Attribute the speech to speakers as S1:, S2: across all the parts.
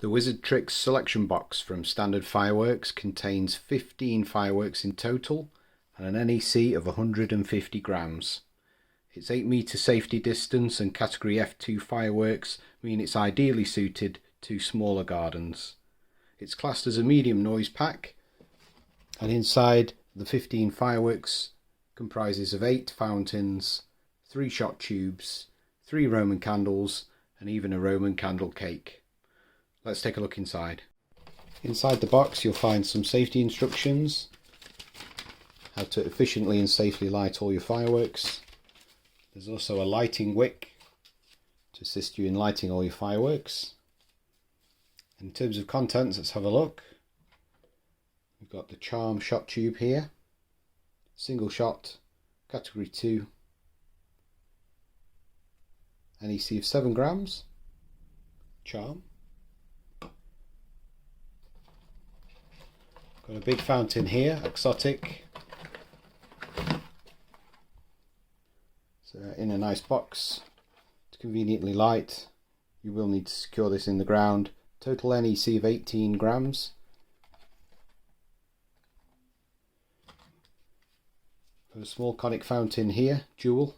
S1: The Wizard Tricks selection box from Standard Fireworks contains 15 fireworks in total and an NEC of 150 grams. Its 8 metre safety distance and category F2 fireworks mean it's ideally suited to smaller gardens. It's classed as a medium noise pack, and inside the 15 fireworks comprises of 8 fountains, 3 shot tubes, 3 Roman candles and even a Roman candle cake. Let's take a look inside. Inside the box you'll find some safety instructions, how to efficiently and safely light all your fireworks. There's also a lighting wick to assist you in lighting all your fireworks. In terms of contents, let's have a look. We've got the charm shot tube here, single shot, category 2, NEC of 7 grams, charm. Got a big fountain here, exotic. So in a nice box to conveniently light. You will need to secure this in the ground. Total NEC of 18 grams. Got a small conic fountain here, jewel,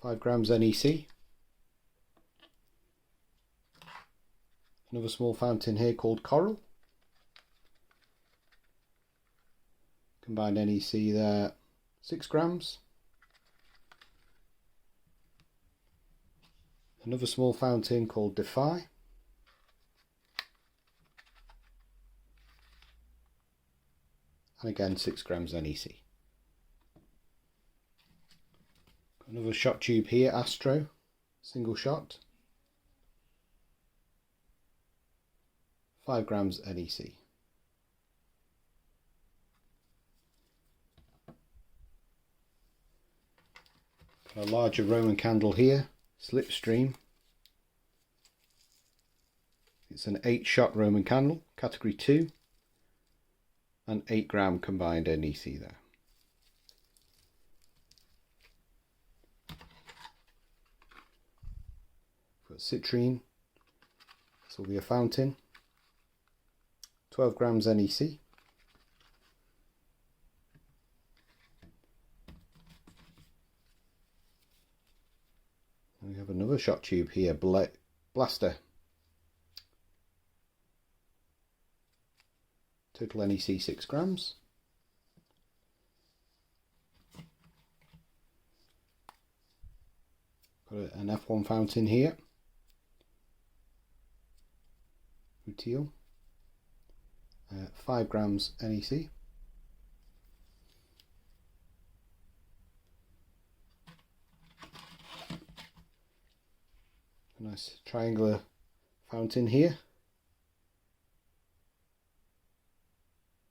S1: 5 grams NEC. Another small fountain here called coral. Combined NEC there, 6 grams. Another small fountain called Defy. And again 6 grams NEC. Got another shot tube here, Astro, single shot, 5 grams NEC. Got a larger Roman candle here, Slipstream. It's an 8 shot Roman candle, category 2, and 8 gram combined NEC there. Got citrine, this will be a fountain, 12 grams NEC. We have another shot tube here, Blaster. Total NEC 6 grams. Got an F1 fountain here, Rutile, 5 grams NEC. A nice triangular fountain here,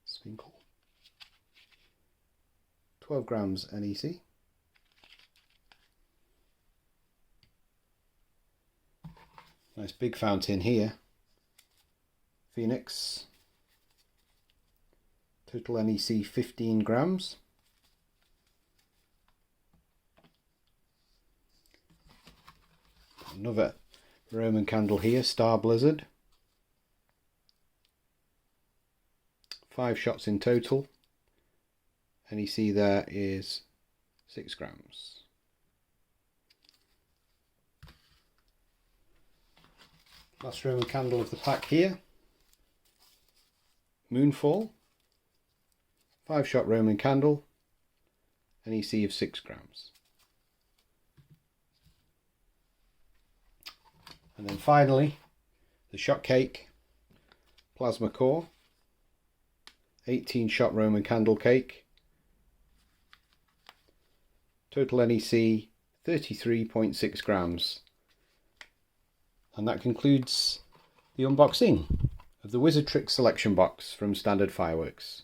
S1: Spinkle, 12 grams NEC. Nice big fountain here, Phoenix, total NEC 15 grams. Another Roman candle here, Star Blizzard, 5 shots in total. NEC there is 6 grams. Last Roman candle of the pack here, Moonfall, 5 shot Roman candle, NEC of 6 grams. And then finally, the shot cake, Plasma Core, 18 shot Roman candle cake, total NEC 33.6 grams. And that concludes the unboxing of the Wizard Tricks selection box from Standard Fireworks.